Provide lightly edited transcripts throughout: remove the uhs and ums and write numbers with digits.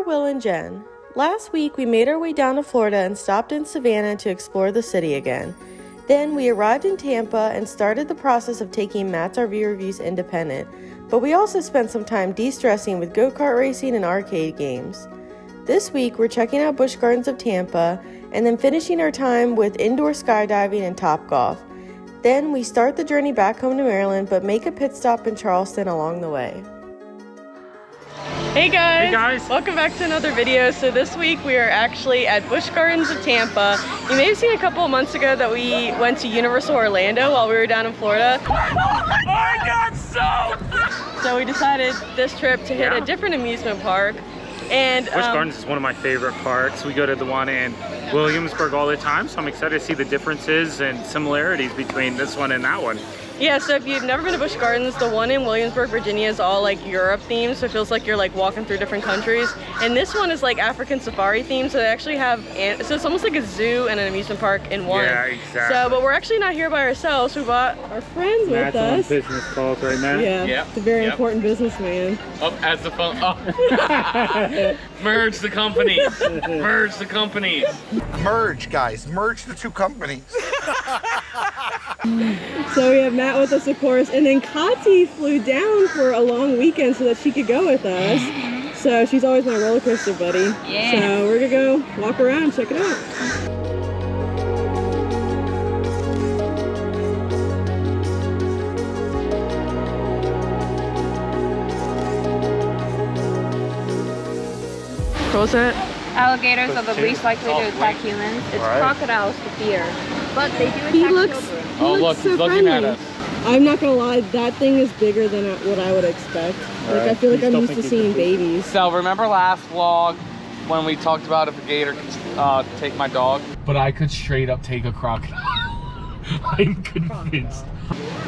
Will and Jen. Last week, we made our way down to Florida and stopped in Savannah to explore the city again. Then we arrived in Tampa and started the process of taking Matt's RV reviews independent, but we also spent some time de-stressing with go-kart racing and arcade games. This week, we're checking out Busch Gardens of Tampa and then finishing our time with indoor skydiving and Topgolf. Then we start the journey back home to Maryland, but make a pit stop in Charleston along the way. Hey guys! Hey guys! Welcome back to another video. So this week we are actually at Busch Gardens of Tampa. You may have seen a couple of months ago that we went to Universal Orlando while we were down in Florida. I got soaked! So we decided this trip to hit a different amusement park. And Busch Gardens is one of my favorite parks. We go to the one in Williamsburg all the time, so I'm excited to see the differences and similarities between this one and that one. Yeah, so if you've never been to Busch Gardens, the one in Williamsburg, Virginia is all like Europe themed, so it feels like you're like walking through different countries. And this one is like African safari themed, so they actually have, so it's almost like a zoo and an amusement park in one. Yeah, exactly. So, but we're actually not here by ourselves. We brought our friends with us. On business calls right now. Yeah, yep. It's a very important businessman. Oh, as the phone. Oh. Merge the companies. Merge the companies. Merge, guys. Merge the two companies. So we have Matt with us, of course, and then Kati flew down for a long weekend so that she could go with us. So she's always my roller coaster buddy. Yeah. So we're gonna go walk around and check it out. What was that? Alligators are the least likely to attack humans. It's crocodiles to fear. But they do attack children. Oh, look, so he's looking friendly. at us. I'm not gonna lie, that thing is bigger than what I would expect. Like, I feel like I'm used to seeing babies. So remember last vlog when we talked about if a gator could take my dog? But I could straight up take a crocodile. I'm convinced.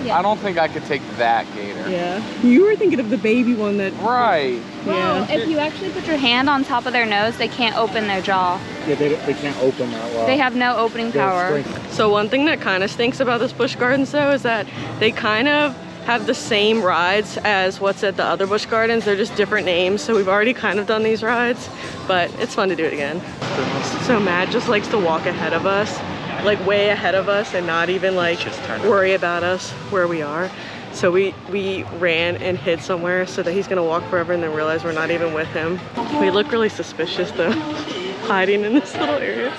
Yeah. I don't think I could take that gator. Yeah. You were thinking of the baby one that... Right. Well, Yeah. if you actually put your hand on top of their nose, they can't open their jaw. Yeah, they can't open that well. They have no opening power. So one thing that kind of stinks about this Busch Gardens though is that they kind of have the same rides as what's at the other Busch Gardens. They're just different names. So we've already kind of done these rides, but it's fun to do it again. So Matt just likes to walk ahead of us, like way ahead of us, and not even like worry about us where we are. So we ran and hid somewhere so that he's gonna walk forever and then realize we're not even with him. We look really suspicious though, hiding in this little area.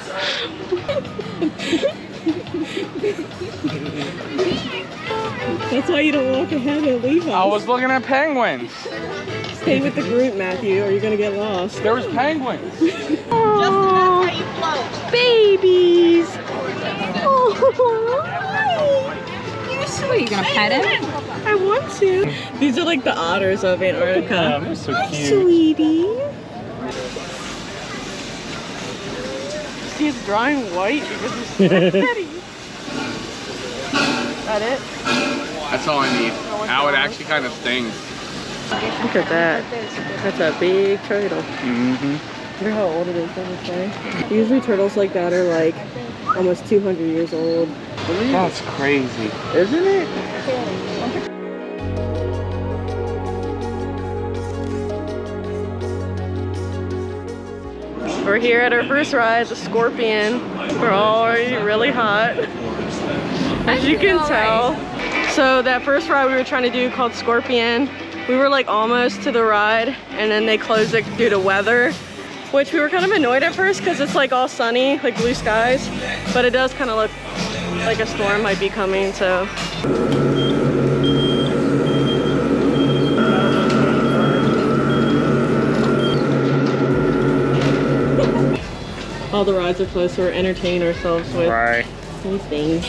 That's why you don't walk ahead and leave us. I was looking at penguins. Stay with the group, Matthew, or you're gonna get lost. There was penguins. Oh, babies! Oh, What, are you gonna pet him? I want to. These are like the otters of Antarctica. They're so Hi, cute. sweetie. He's drawing white because he's so petty. That it? That's all I need. Now it actually kind of stings. Look at that. That's a big turtle. Mm-hmm. Wonder how old it is, doesn't it say? Usually turtles like that are like almost 200 years old. That's crazy. Isn't it? We're here at our first ride, the Scorpion. We're already really hot, as you can tell. So that first ride we were trying to do called Scorpion, we were like almost to the ride and then they closed it due to weather, which we were kind of annoyed at first because it's like all sunny, like blue skies, but it does kind of look like a storm might be coming, so. All the rides are closed, so we're entertaining ourselves with these things.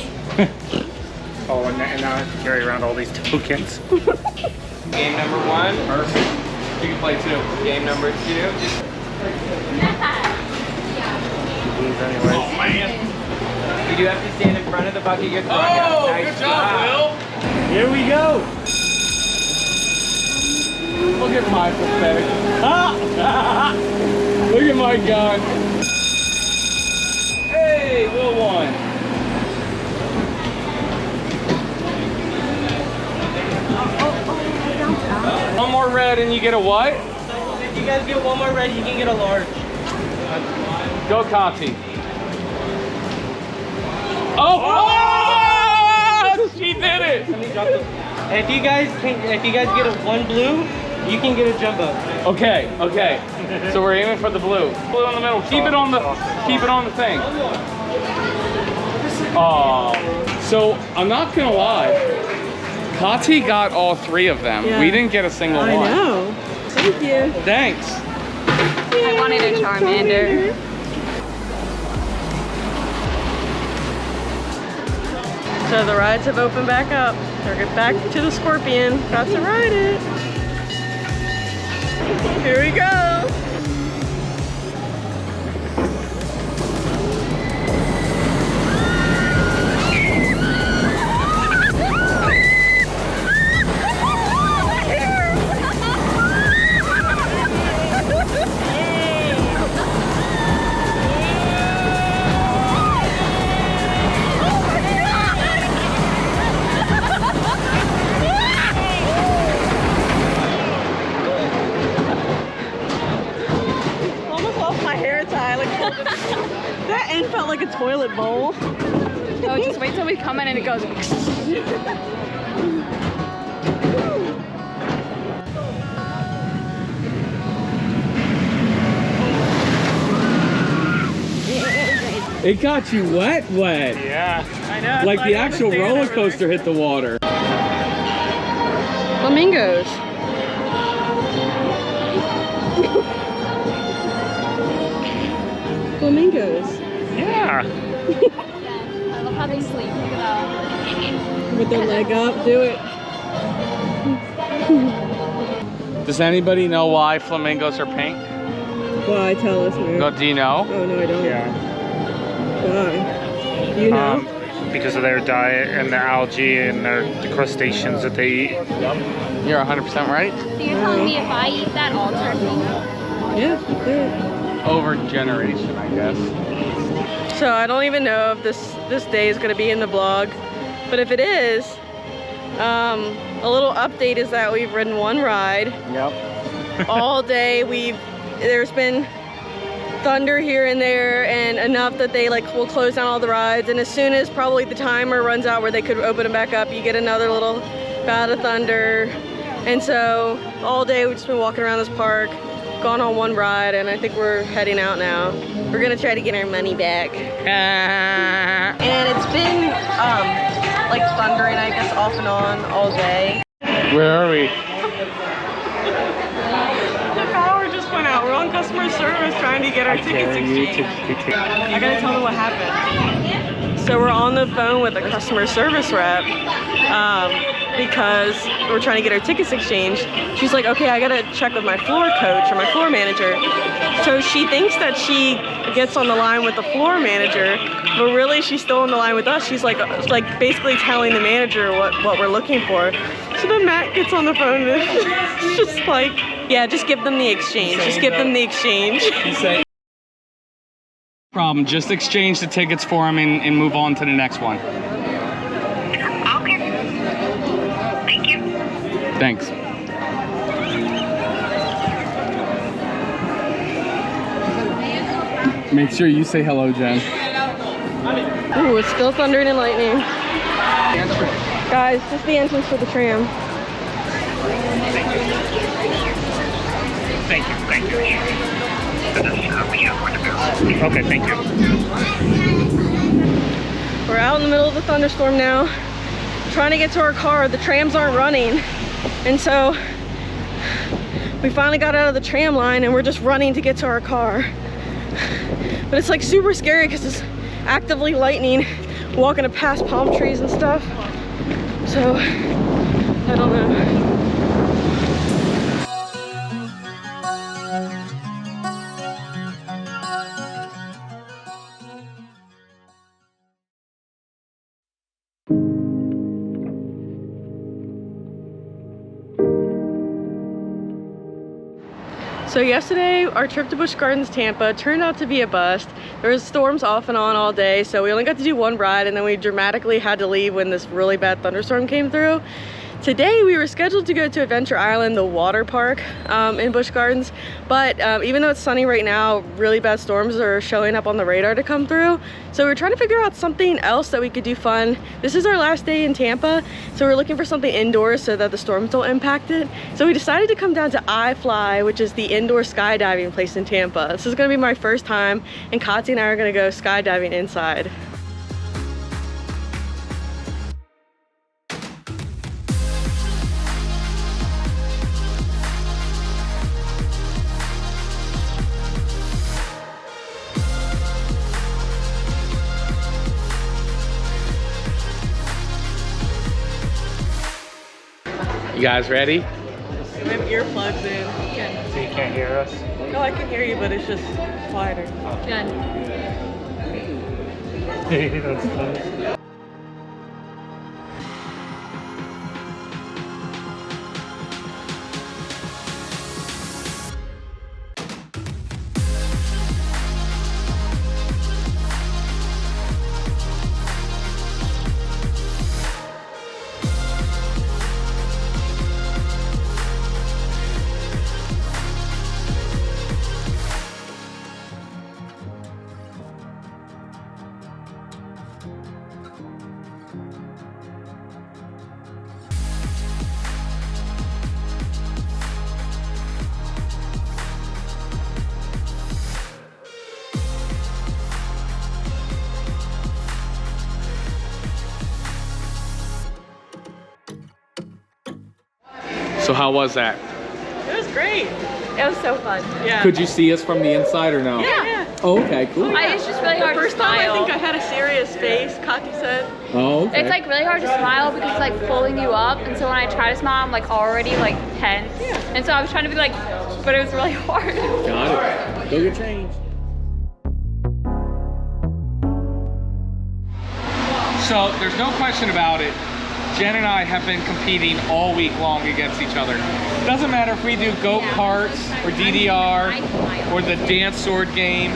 Oh, and now I have to carry around all these tokens. Game number 1. Perfect. You can play 2. Game number 2. Oh man. You do have to stand in front of the bucket you're throwing out. Oh, nice good job, Will. Here we go. Look at my pathetic. Look at my gun. Hey, Will won. One more red and you get a what? you guys get one more red, you can get a large. Go, Conti. Oh! She did it! Let me drop them. And if you guys get a one blue, you can get a jumbo. Okay, okay. So we're aiming for the blue. Blue in the middle. Keep it on the thing. Oh. So I'm not gonna lie. Kati got all 3 of them. Yeah. We didn't get a single one. I know. Thank you. Thanks. I wanted a Charmander. So the rides have opened back up. They're back to the Scorpion. Got to ride it. Here we go. That end felt like a toilet bowl. Oh, just wait till we come in and it goes. It got you wet. Yeah. I know. Like the actual roller coaster hit the water. Flamingos. Flamingos. Yeah. I love how they sleep. Look at that. With their leg up, do it. Does anybody know why flamingos are pink? Why? Tell us, man. No, do you know? Oh, no, I don't. Yeah. Why? Do you know? Because of their diet and the algae and the crustaceans that they eat. You're 100% right. So you're telling me if I eat that, all turn pink? Yeah, do it. Over generation, I guess. So I don't even know if this day is going to be in the vlog, but if it is, a little update is that we've ridden one ride. Yep. All day. There's been thunder here and there, and enough that they will close down all the rides, and as soon as probably the timer runs out where they could open them back up, you get another little bout of thunder. And so all day we've just been walking around this park, gone on one ride, and I think we're heading out now. We're gonna try to get our money back. And it's been like thundering, I guess, off and on all day. Where are we? The power just went out. We're on customer service trying to get our tickets exchanged. I gotta tell them what happened. So we're on the phone with a customer service rep because we're trying to get our tickets exchanged. She's like, okay, I gotta check with my floor coach or my floor manager. So she thinks that she gets on the line with the floor manager, but really she's still on the line with us. She's like basically telling the manager what we're looking for. So then Matt gets on the phone and it's just like, yeah, just give them the exchange. Just give them the exchange. Problem, just exchange the tickets for him and move on to the next one. Okay. Thank you. Thanks. Make sure you say hello, Jen. Ooh, it's still thundering and lightning. Guys, this is the entrance for the tram. Thank you. Okay, thank you. We're out in the middle of the thunderstorm now, trying to get to our car. The trams aren't running, and so we finally got out of the tram line and we're just running to get to our car. But it's like super scary because it's actively lightning, walking past palm trees and stuff. So I don't know. So yesterday, our trip to Busch Gardens, Tampa turned out to be a bust. There was storms off and on all day, so we only got to do one ride, and then we dramatically had to leave when this really bad thunderstorm came through. Today we were scheduled to go to Adventure Island, the water park in Busch Gardens, but even though it's sunny right now, really bad storms are showing up on the radar to come through. So we're trying to figure out something else that we could do fun. This is our last day in Tampa, so we're looking for something indoors so that the storms don't impact it. So we decided to come down to iFly, which is the indoor skydiving place in Tampa. This is gonna be my first time, and Katya and I are gonna go skydiving inside. You guys ready? We have earplugs in. So you can't hear us? No, I can hear you, but it's just quieter. Jen. That's funny. So how was that? It was great. It was so fun. Yeah. Could you see us from the inside or no? Yeah. Oh, okay, cool. It's just really hard First to time smile. I think I had a serious face, Katya said. Oh, okay. It's like really hard to smile because it's like pulling you up, and so when I try to smile, I'm like already like tense. And so I was trying to be like, but it was really hard. Got it. Go get changed. So there's no question about it. Jen and I have been competing all week long against each other. Doesn't matter if we do go-karts or DDR or the dance sword game,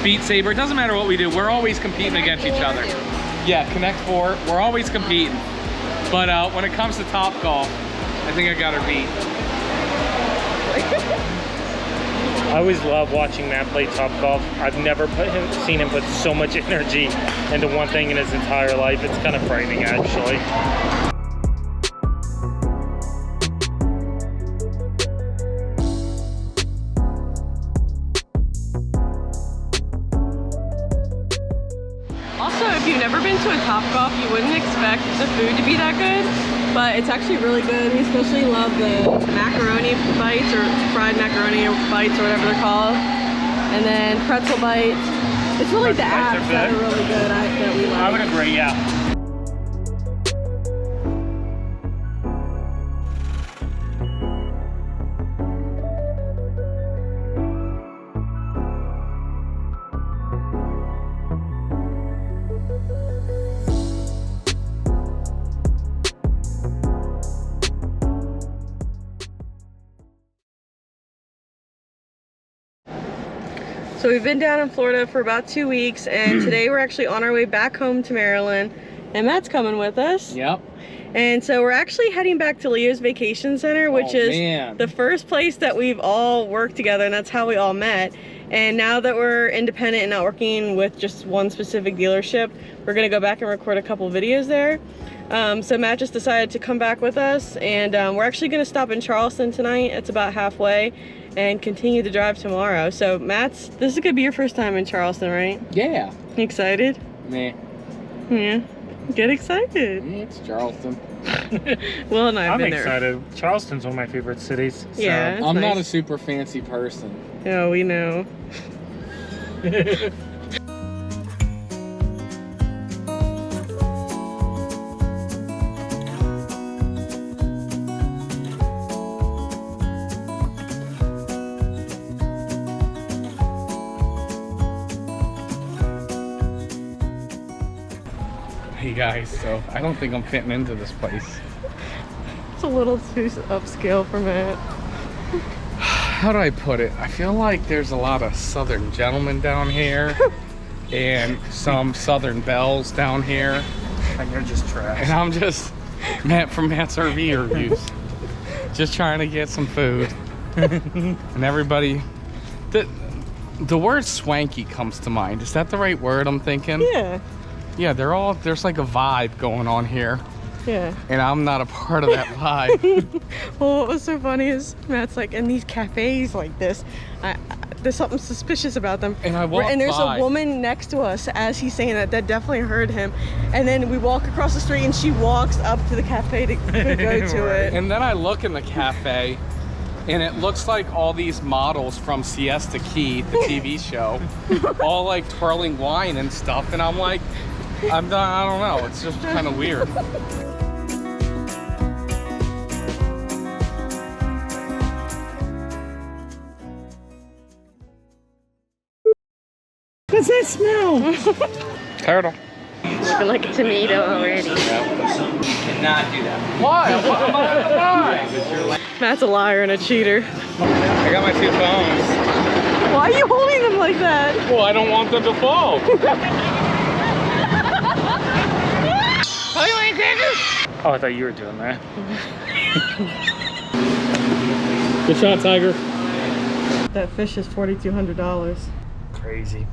Beat Saber. It doesn't matter what we do. We're always competing against each other. Yeah, Connect 4. We're always competing. But when it comes to Top Golf, I think I got her beat. I always love watching Matt play Top Golf. I've never seen him put so much energy into one thing in his entire life. It's kind of frightening, actually. Also, if you've never been to a Top Golf, you wouldn't expect the food to be that good, but it's actually really good. We especially love the macaroni bites, or fried macaroni bites, or whatever they're called, and then pretzel bites. It's really the apps that are really good that we like. I would agree, yeah. So we've been down in Florida for about 2 weeks, and today we're actually on our way back home to Maryland, and Matt's coming with us. Yep. And so we're actually heading back to Leo's Vacation Center, which is the first place that we've all worked together, and that's how we all met. And now that we're independent and not working with just one specific dealership, we're gonna go back and record a couple videos there. So Matt just decided to come back with us, and we're actually gonna stop in Charleston tonight. It's about halfway, and continue the drive tomorrow. So this is gonna be your first time in Charleston, right? Yeah. You excited? Meh. Yeah. Get excited. Yeah, it's Charleston. Will and I have I'm been there. excited. Charleston's one of my favorite cities. So. Yeah, it's I'm nice. not a super fancy person. Yeah, we know. Hey guys, so I don't think I'm fitting into this place. It's a little too upscale for Matt. How do I put it? I feel like there's a lot of Southern gentlemen down here and some Southern belles down here. And you're just trash. And I'm just Matt from Matt's RV reviews. Just trying to get some food. And everybody, the word swanky comes to mind. Is that the right word I'm thinking? Yeah. Yeah, there's like a vibe going on here. Yeah. And I'm not a part of that vibe. Well, what was so funny is Matt's like, in these cafes like this, there's something suspicious about them. And I walked And there's by. a woman next to us as he's saying that definitely heard him. And then we walk across the street and she walks up to the cafe to go to it. And then I look in the cafe and it looks like all these models from Siesta Key, the TV show, all like twirling wine and stuff. And I'm like, I don't know. It's just kind of weird. What's that smell? Turtle. Looking like a tomato already. Cannot do that. Why? Why? Matt's a liar and a cheater. I got my 2 phones. Why are you holding them like that? Well, I don't want them to fall. Oh, I thought you were doing that. Good shot, Tiger. That fish is $4,200. Crazy.